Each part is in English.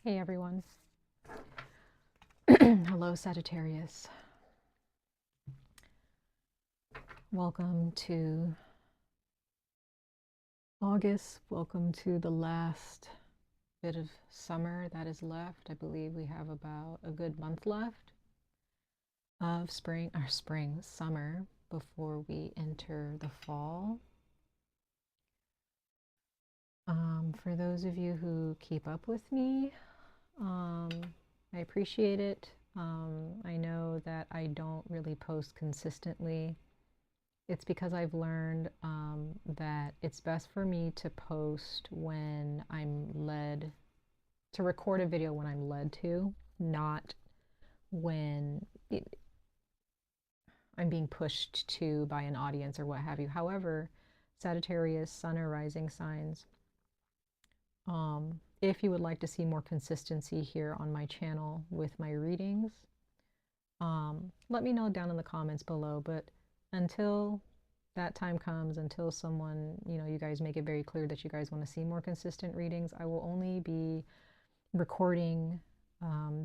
Hey everyone. Hello Sagittarius. Welcome to August. Welcome to the last bit of summer that is left. I believe we have about a good month left of summer before we enter the fall. For those of you who keep up with me, I appreciate it. I know that I don't really post consistently. It's because I've learned that it's best for me to post when I'm led, to record a video when I'm led to, not when I'm being pushed to by an audience or what have you. However, Sagittarius, Sun or Rising signs, if you would like to see more consistency here on my channel with my readings, let me know down in the comments below. But until that time comes, until someone, you guys make it very clear that you guys want to see more consistent readings, I will only be recording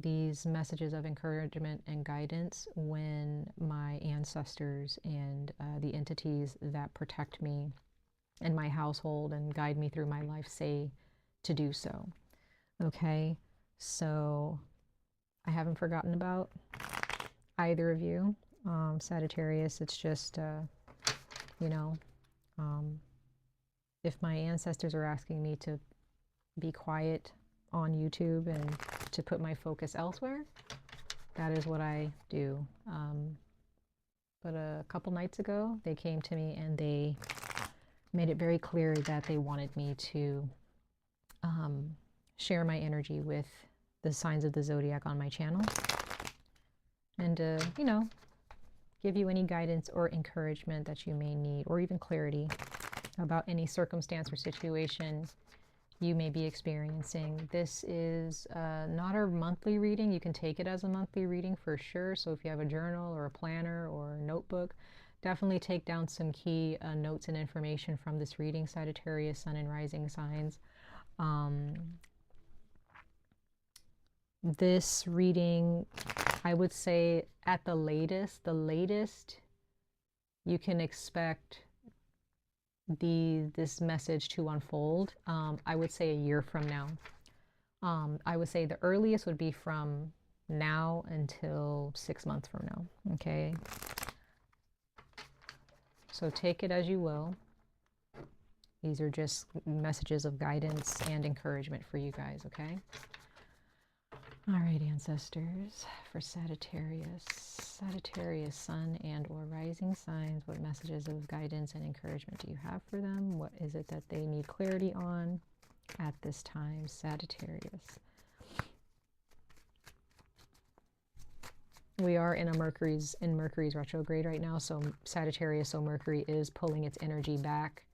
these messages of encouragement and guidance when my ancestors and the entities that protect me and my household and guide me through my life say to do so. Okay, so I haven't forgotten about either of you. Sagittarius, it's just if my ancestors are asking me to be quiet on YouTube and to put my focus elsewhere, that is what I do. But a couple nights ago, they came to me and they made it very clear that they wanted me to share my energy with the signs of the zodiac on my channel and give you any guidance or encouragement that you may need, or even clarity about any circumstance or situation you may be experiencing. This is not a monthly reading. You can take it as a monthly reading for sure. So if you have a journal or a planner or a notebook, definitely take down some key notes and information from this reading, Sagittarius, Sun and Rising signs. This reading, I would say at the latest you can expect this message to unfold. I would say a year from now. I would say the earliest would be from now until 6 months from now. Okay. So take it as you will. These are just messages of guidance and encouragement for you guys, okay? All right, ancestors, for Sagittarius, Sun and or rising signs, what messages of guidance and encouragement do you have for them? What is it that they need clarity on at this time, Sagittarius? We are in Mercury's retrograde right now, so Sagittarius, so Mercury is pulling its energy back.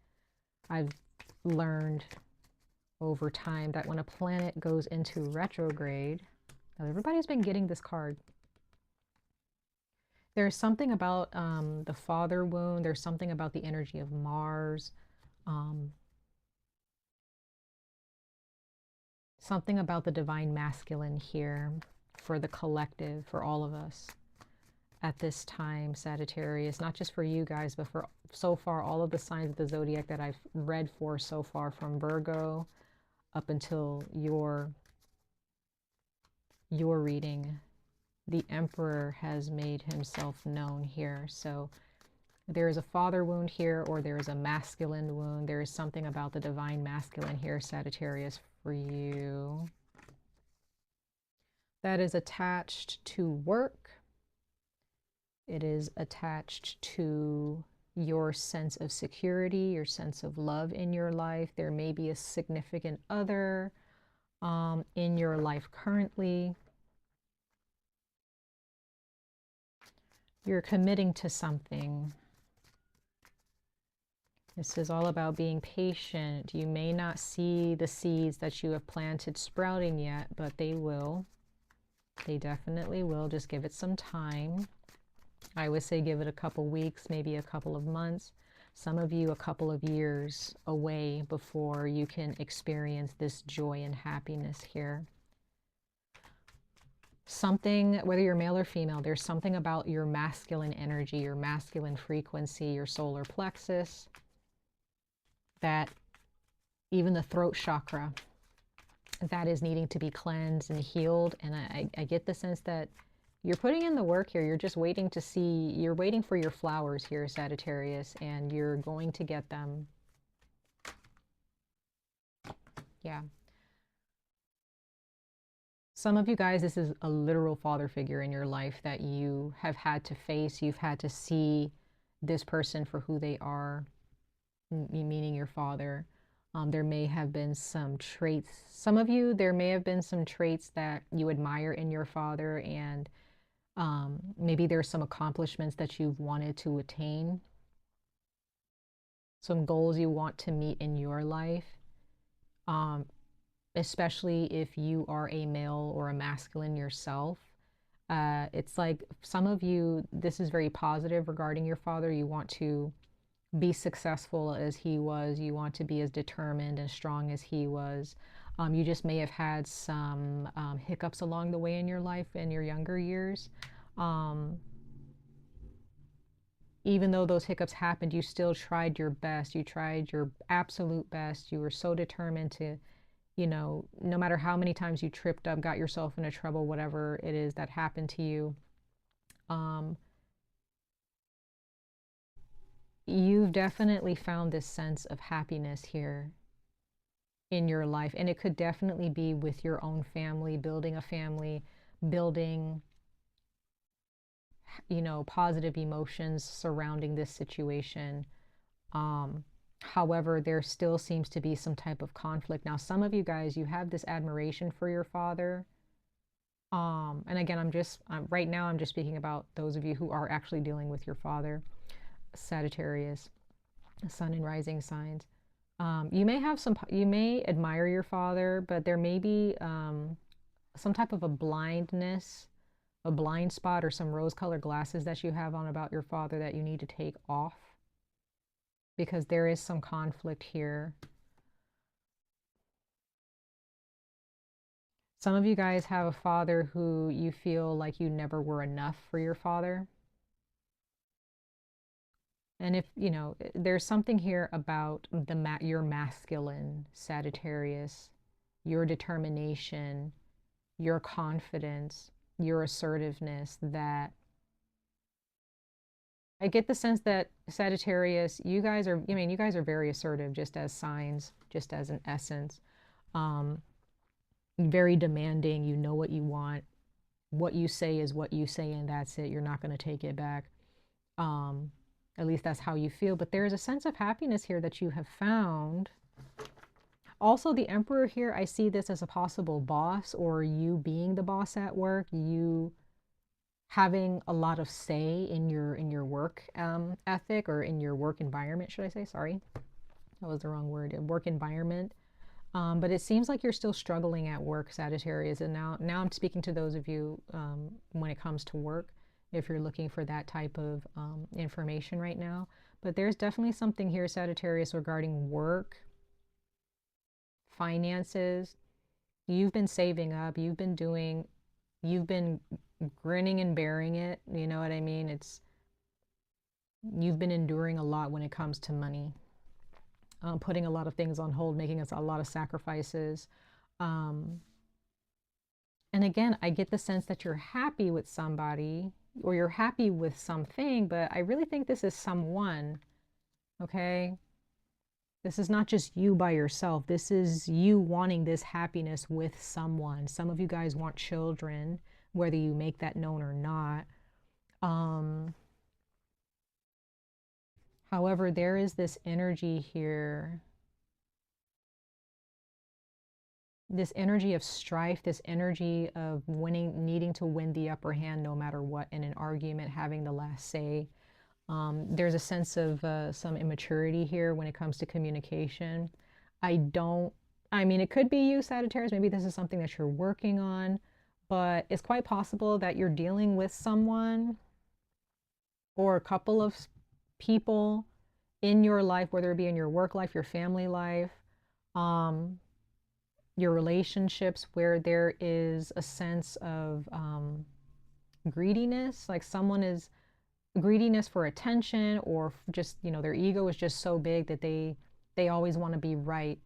I've learned over time that when a planet goes into retrograde, now everybody's been getting this card. There's something about the father wound. There's something about the energy of Mars. Something about the divine masculine here for the collective, for all of us at this time, Sagittarius. Not just for you guys, but for so far all of the signs of the zodiac that I've read for so far, from Virgo up until your reading. The Emperor has made himself known here. So there is a father wound here, or there is a masculine wound. There is something about the divine masculine here, Sagittarius, for you that is attached to work. It is attached to your sense of security, your sense of love in your life. There may be a significant other in your life currently. You're committing to something. This is all about being patient. You may not see the seeds that you have planted sprouting yet, but they will. They definitely will. Just give it some time. I would say give it a couple weeks, maybe a couple of months. Some of you a couple of years away before you can experience this joy and happiness here. something, whether you're male or female, there's something about your masculine energy, your masculine frequency, your solar plexus, that even the throat chakra, that is needing to be cleansed and healed. And I get the sense that you're putting in the work here. You're just waiting to see, you're waiting for your flowers here, Sagittarius, and you're going to get them. Yeah. Some of you guys, this is a literal father figure in your life that you have had to face. You've had to see this person for who they are, meaning your father. There may have been some traits. Some of you, there may have been some traits that you admire in your father, and maybe there's some accomplishments that you've wanted to attain, some goals you want to meet in your life, especially if you are a male or a masculine yourself. It's like some of you, this is very positive regarding your father. You want to be successful as he was. You want to be as determined and strong as he was. You just may have had some hiccups along the way in your life in your younger years. Even though those hiccups happened, you still tried your best. You tried your absolute best. You were so determined to, you know, no matter how many times you tripped up, got yourself into trouble, whatever it is that happened to you, you've definitely found this sense of happiness here in your life. And it could definitely be with your own family, building a family, building, you know, positive emotions surrounding this situation. However, there still seems to be some type of conflict. Now, some of you guys, you have this admiration for your father. And again, right now, I'm just speaking about those of you who are actually dealing with your father, Sagittarius, sun and rising signs. You may admire your father, but there may be some type of a blindness, a blind spot, or some rose-colored glasses that you have on about your father that you need to take off, because there is some conflict here. Some of you guys have a father who you feel like you never were enough for your father. And if, you know, there's something here about your masculine Sagittarius, your determination, your confidence, your assertiveness, that I get the sense that Sagittarius, you guys are, I mean, you guys are very assertive just as signs, just as an essence. Very demanding. You know what you want. What you say is what you say, and that's it. You're not going to take it back. At least that's how you feel. But there is a sense of happiness here that you have found. Also, the Emperor here, I see this as a possible boss, or you being the boss at work, you having a lot of say in your work ethic, or in your work environment, should I say? Sorry, that was the wrong word. Work environment. But it seems like you're still struggling at work, Sagittarius. And now I'm speaking to those of you when it comes to work, if you're looking for that type of information right now. But there's definitely something here, Sagittarius, regarding work, finances. You've been saving up. You've been grinning and bearing it. You know what I mean? You've been enduring a lot when it comes to money. Putting a lot of things on hold, making us a lot of sacrifices. And again, I get the sense that you're happy with somebody, or you're happy with something, but I really think this is someone, okay? This is not just you by yourself. This is you wanting this happiness with someone. Some of you guys want children, whether you make that known or not. However, there is this energy here, this energy of strife, this energy of winning, needing to win the upper hand no matter what in an argument, having the last say. There's a sense of some immaturity here when it comes to communication. I mean, it could be you, Sagittarius. Maybe this is something that you're working on, but it's quite possible that you're dealing with someone or a couple of people in your life, whether it be in your work life, your family life, your relationships where there is a sense of greediness, like someone is greediness for attention, or just, you know, their ego is just so big that they always want to be right.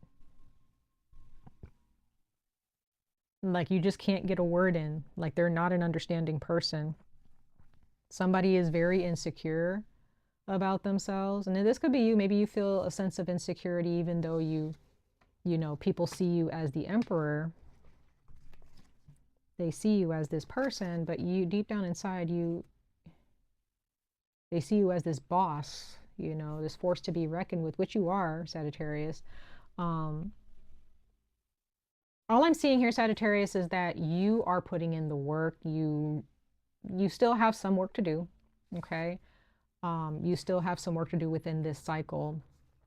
Like you just can't get a word in, like they're not an understanding person. Somebody is very insecure about themselves, and this could be you. Maybe you feel a sense of insecurity even though you know, people see you as the emperor. They see you as this person, but you deep down inside, they see you as this boss, you know, this force to be reckoned with, which you are, Sagittarius. All I'm seeing here, Sagittarius, is that you are putting in the work. You still have some work to do, okay? You still have some work to do within this cycle.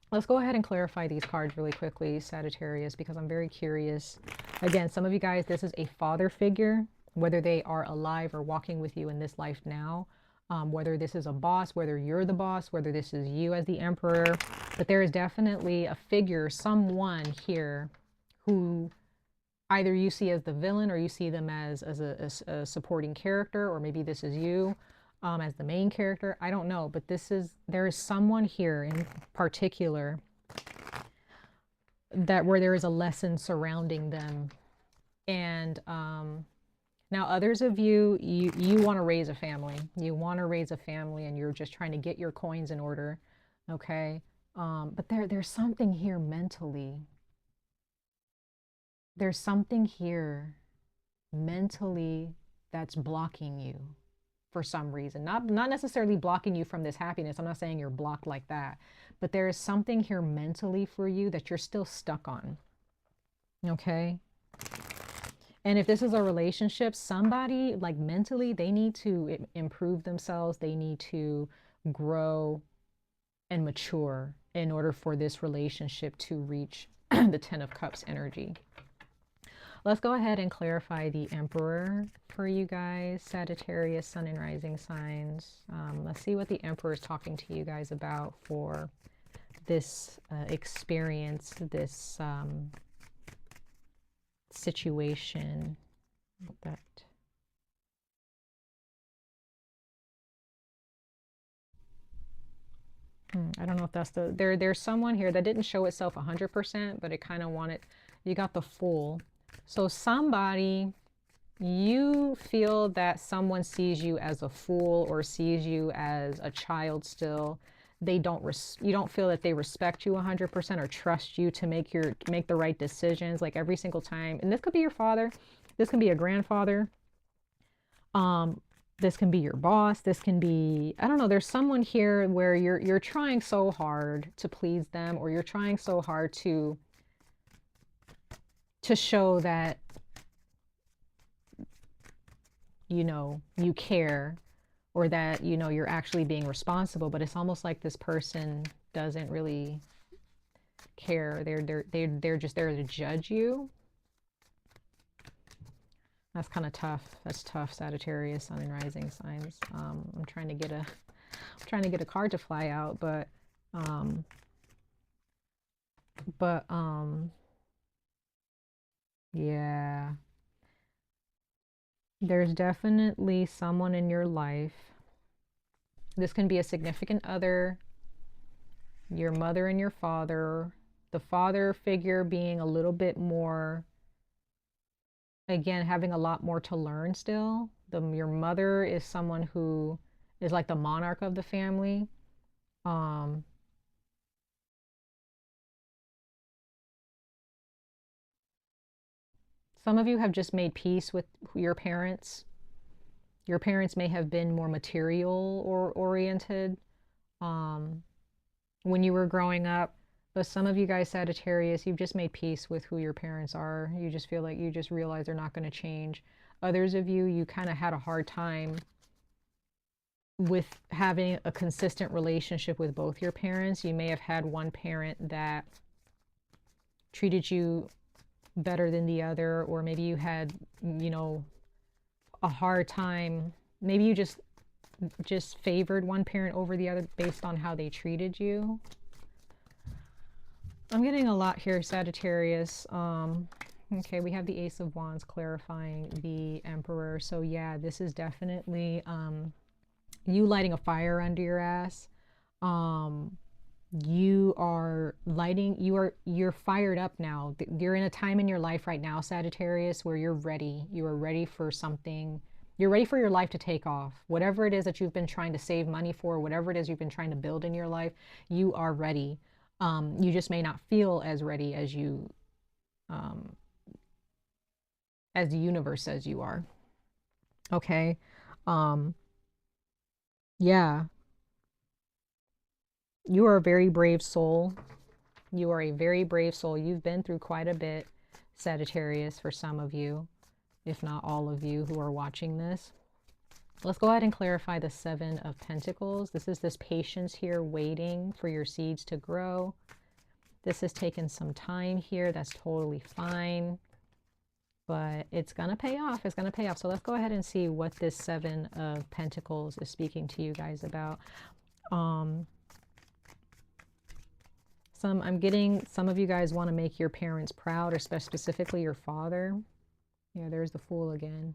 Let's go ahead and clarify these cards really quickly, Sagittarius, because I'm very curious. Again, some of you guys, this is a father figure, whether they are alive or walking with you in this life now, whether this is a boss, whether you're the boss, whether this is you as the emperor. But there is definitely a figure, someone here who either you see as the villain or you see them as a supporting character, or maybe this is you. As the main character, I don't know, but there is someone here in particular that where there is a lesson surrounding them. And now others of you want to raise a family. You want to raise a family, and you're just trying to get your coins in order, okay? But there's something here mentally. There's something here mentally that's blocking you. For some reason, not necessarily blocking you from this happiness. I'm not saying you're blocked like that, but there is something here mentally for you that you're still stuck on. Okay. And if this is a relationship, somebody like mentally, they need to improve themselves. They need to grow and mature in order for this relationship to reach the 10 of Cups energy. Let's go ahead and clarify the Emperor for you guys, Sagittarius, Sun and Rising signs. Let's see what the Emperor is talking to you guys about for this experience, this situation. That I don't know if that's there's someone here that didn't show itself 100%, but it kind of wanted. You got the Fool. So somebody, you feel that someone sees you as a fool or sees you as a child still. You don't feel that they respect you 100% or trust you to make the right decisions like every single time. And this could be your father. This can be a grandfather. This can be your boss. This can be, I don't know, there's someone here where you're trying so hard to please them, or you're trying so hard to show that, you know, you care, or that, you know, you're actually being responsible, but it's almost like this person doesn't really care. They're just there to judge you. That's kind of tough. That's tough, Sagittarius, Sun and Rising signs. I'm trying to get a card to fly out, but yeah. There's definitely someone in your life. This can be a significant other, your mother and your father. The father figure being a little bit more, again, having a lot more to learn still. Your mother is someone who is like the monarch of the family. Some of you have just made peace with your parents. Your parents may have been more material or oriented when you were growing up. But some of you guys, Sagittarius, you've just made peace with who your parents are. You just feel like you just realize they're not going to change. Others of you, you kind of had a hard time with having a consistent relationship with both your parents. You may have had one parent that treated you better than the other, or maybe you had, you know, a hard time. Maybe you just favored one parent over the other based on how they treated you. I'm getting a lot here, Sagittarius. Okay, we have the Ace of Wands clarifying the Emperor. So yeah, this is definitely you lighting a fire under your ass. You are lighting, you're fired up now. You're in a time in your life right now, Sagittarius, where you're ready. You are ready for something. You're ready for your life to take off. Whatever it is that you've been trying to save money for, whatever it is you've been trying to build in your life, you are ready. You just may not feel as ready as you as the universe says you are. Okay. Yeah. You are a very brave soul. You are a very brave soul. You've been through quite a bit, Sagittarius, for some of you, if not all of you who are watching this. Let's go ahead and clarify the Seven of Pentacles. This is this patience here, waiting for your seeds to grow. This has taken some time here. That's totally fine. But it's going to pay off. It's going to pay off. So let's go ahead and see what this Seven of Pentacles is speaking to you guys about. I'm getting some of you guys want to make your parents proud, or specifically your father. Yeah, there's the Fool again.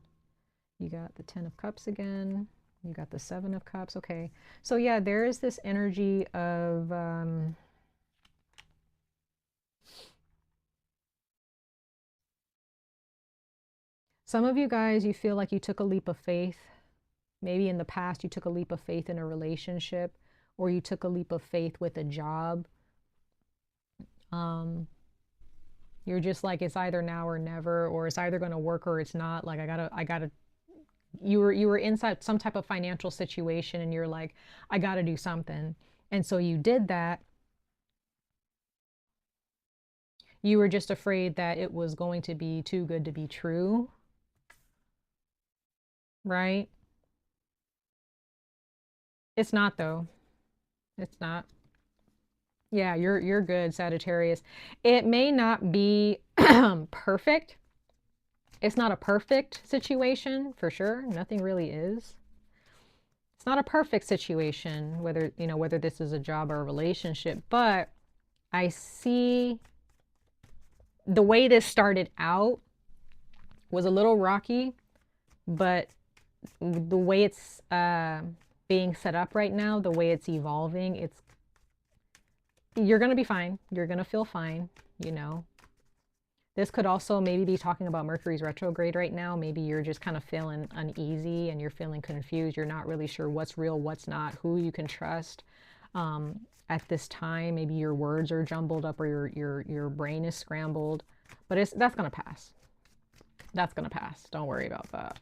You got the Ten of Cups again. You got the Seven of Cups. Okay. So yeah, there is this energy of some of you guys, you feel like you took a leap of faith. Maybe in the past you took a leap of faith in a relationship, or you took a leap of faith with a job. You're just like, it's either now or never, or it's either going to work or it's not. Like, I gotta, you were inside some type of financial situation and you're like, I gotta do something. And so you did that. You were just afraid that it was going to be too good to be true. Right? It's not though. It's not. Yeah, you're good, Sagittarius. It may not be perfect. It's not a perfect situation, for sure. Nothing really is. It's not a perfect situation, whether, you know, whether this is a job or a relationship, but I see the way this started out was a little rocky, but the way it's being set up right now, the way it's evolving, you're going to be fine. You're going to feel fine, you know. This could also maybe be talking about Mercury's retrograde right now. Maybe you're just kind of feeling uneasy and you're feeling confused. You're not really sure what's real, what's not, who you can trust at this time. Maybe your words are jumbled up, or your brain is scrambled. But that's going to pass. That's going to pass. Don't worry about that.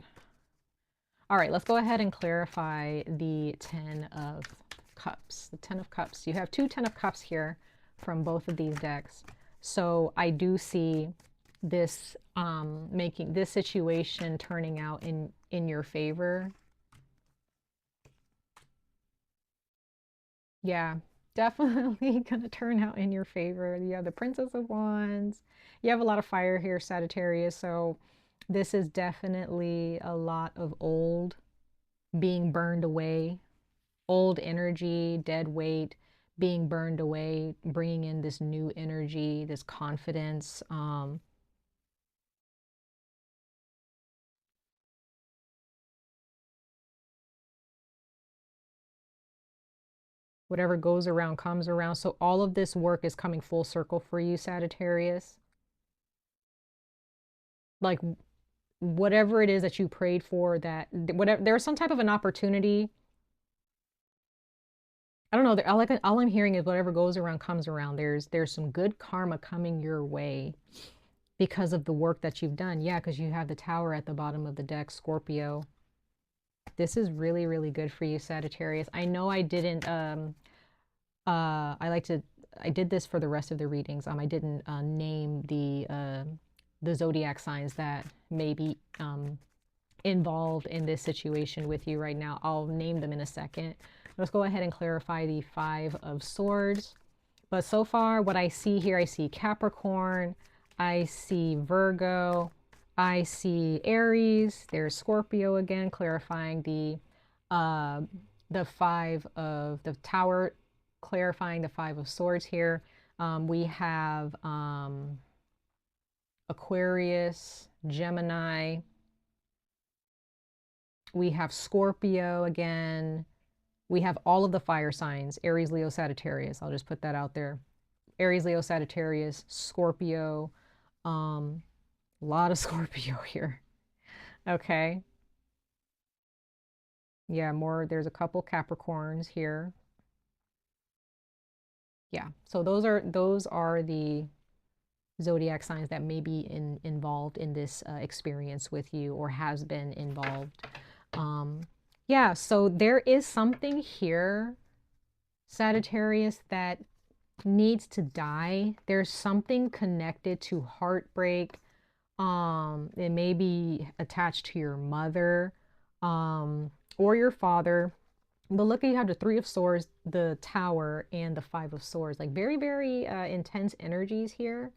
All right, let's go ahead and clarify the Ten of Cups. The Ten of Cups. You have two Ten of Cups here from both of these decks. So I do see this making this situation turning out in your favor. Yeah, definitely gonna turn out in your favor. You have the Princess of Wands. You have a lot of fire here, Sagittarius. So this is definitely a lot of old being burned away, old energy, dead weight being burned away, bringing in this new energy, this confidence. Whatever goes around comes around. So all of this work is coming full circle for you, Sagittarius. Like whatever it is that you prayed for, that whatever, there's some type of an opportunity. I don't know. All I'm hearing is whatever goes around comes around. There's some good karma coming your way because of the work that you've done. Yeah, because you have the Tower at the bottom of the deck, Scorpio. This is really, really good for you, Sagittarius. I know I didn't, I did this for the rest of the readings. I didn't name the zodiac signs that may be involved in this situation with you right now. I'll name them in a second. Let's go ahead and clarify the Five of Swords. But so far, what I see here, I see Capricorn, I see Virgo, I see Aries, there's Scorpio again, clarifying the Five of the Tower, clarifying the Five of Swords here. We have, Aquarius, Gemini. We have Scorpio again. We have all of the fire signs, Aries, Leo, Sagittarius. I'll just put that out there. Aries, Leo, Sagittarius, Scorpio. A lot of Scorpio here. Okay. Yeah, more, there's a couple Capricorns here. Yeah, so those are the zodiac signs that may be involved in this experience with you, or has been involved. Yeah, so there is something here, Sagittarius, that needs to die. There's something connected to heartbreak. It may be attached to your mother, or your father. But look, you have the Three of Swords, the Tower, and the Five of Swords. Like very, very intense energies here.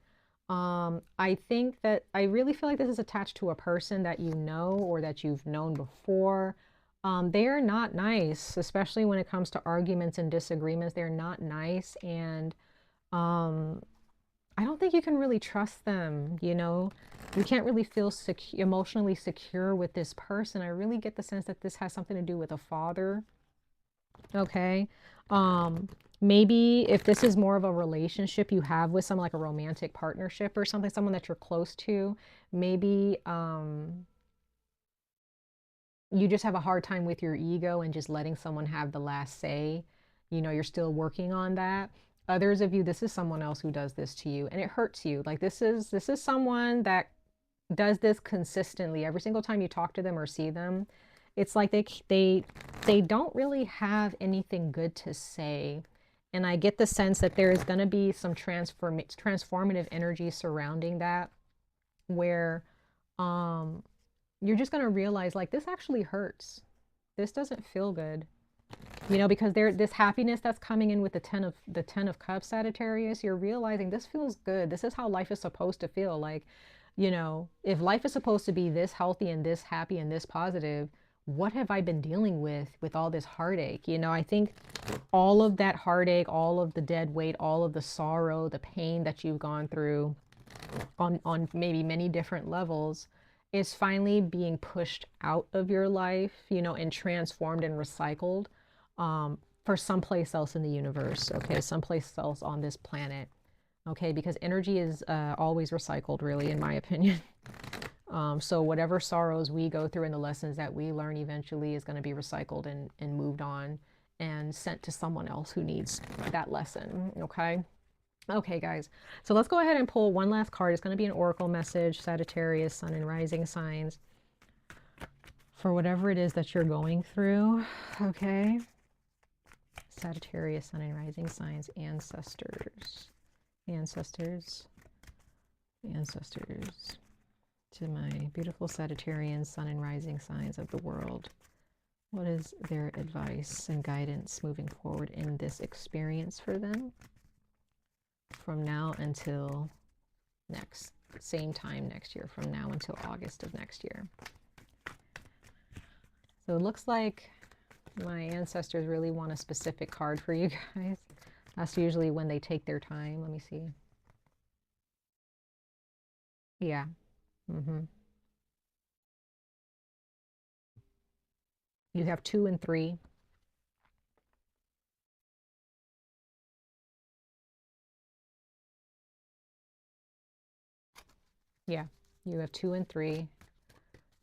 I think that I really feel like this is attached to a person that you know, or that you've known before. They are not nice, especially when it comes to arguments and disagreements. They're not nice. And I don't think you can really trust them, you know? You can't really feel emotionally secure with this person. I really get the sense that this has something to do with a father. Okay. Maybe if this is more of a relationship you have with someone, like a romantic partnership or something, someone that you're close to, maybe you just have a hard time with your ego and just letting someone have the last say. You know, you're still working on that. Others of you, this is someone else who does this to you, and it hurts you. Like this is someone that does this consistently every single time you talk to them or see them. It's like they don't really have anything good to say. And I get the sense that there is going to be some transformative energy surrounding that, where you're just going to realize, like, this actually hurts. This doesn't feel good. You know, because this happiness that's coming in with the Ten of Cups, Sagittarius, you're realizing this feels good. This is how life is supposed to feel. Like, you know, if life is supposed to be this healthy and this happy and this positive, what have I been dealing with all this heartache? You know, I think all of that heartache, all of the dead weight, all of the sorrow, the pain that you've gone through on maybe many different levels is finally being pushed out of your life, you know, and transformed and recycled for someplace else in the universe, okay, someplace else on this planet, okay, because energy is always recycled, really, in my opinion. So whatever sorrows we go through and the lessons that we learn eventually is going to be recycled and moved on and sent to someone else who needs that lesson, okay? Okay, guys, so let's go ahead and pull one last card. It's going to be an oracle message, Sagittarius, sun and rising signs, for whatever it is that you're going through, okay? Sagittarius, sun and rising signs, ancestors, ancestors, ancestors, to my beautiful Sagittarian, sun and rising signs of the world. What is their advice and guidance moving forward in this experience for them from now until same time next year, from now until August of next year? So it looks like my ancestors really want a specific card for you guys. That's usually when they take their time. Let me see. Yeah. You have 2 and 3. Yeah, you have 2 and 3.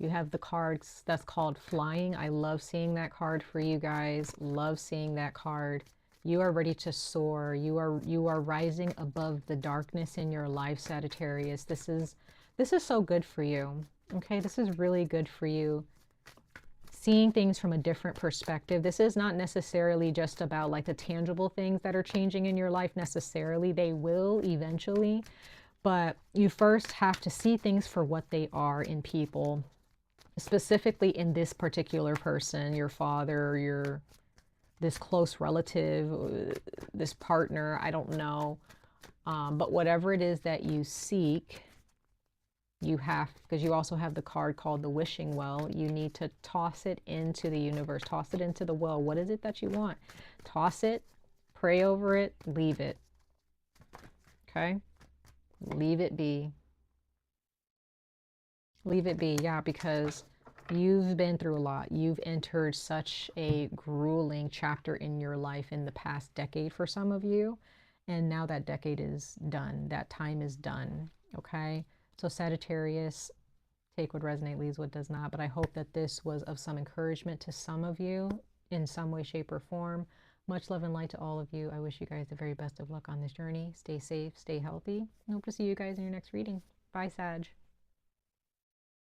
You have the cards that's called flying. I love seeing that card for you guys. Love seeing that card. You are ready to soar. You are rising above the darkness in your life, Sagittarius. This is so good for you. Okay, this is really good for you. Seeing things from a different perspective. This is not necessarily just about like the tangible things that are changing in your life necessarily. They will eventually, but you first have to see things for what they are in people, specifically in this particular person, your father, this close relative, this partner, I don't know. But whatever it is that you seek, you have, because you also have the card called the wishing well, you need to toss it into the universe, toss it into the well. What is it that you want? Toss it, pray over it, leave it. Okay? Leave it be. Leave it be. Yeah, because you've been through a lot. You've entered such a grueling chapter in your life in the past decade for some of you. And now that decade is done. That time is done. Okay. So Sagittarius, take what resonates, leaves what does not. But I hope that this was of some encouragement to some of you in some way, shape, or form. Much love and light to all of you. I wish you guys the very best of luck on this journey. Stay safe, stay healthy. And hope to see you guys in your next reading. Bye, Sag.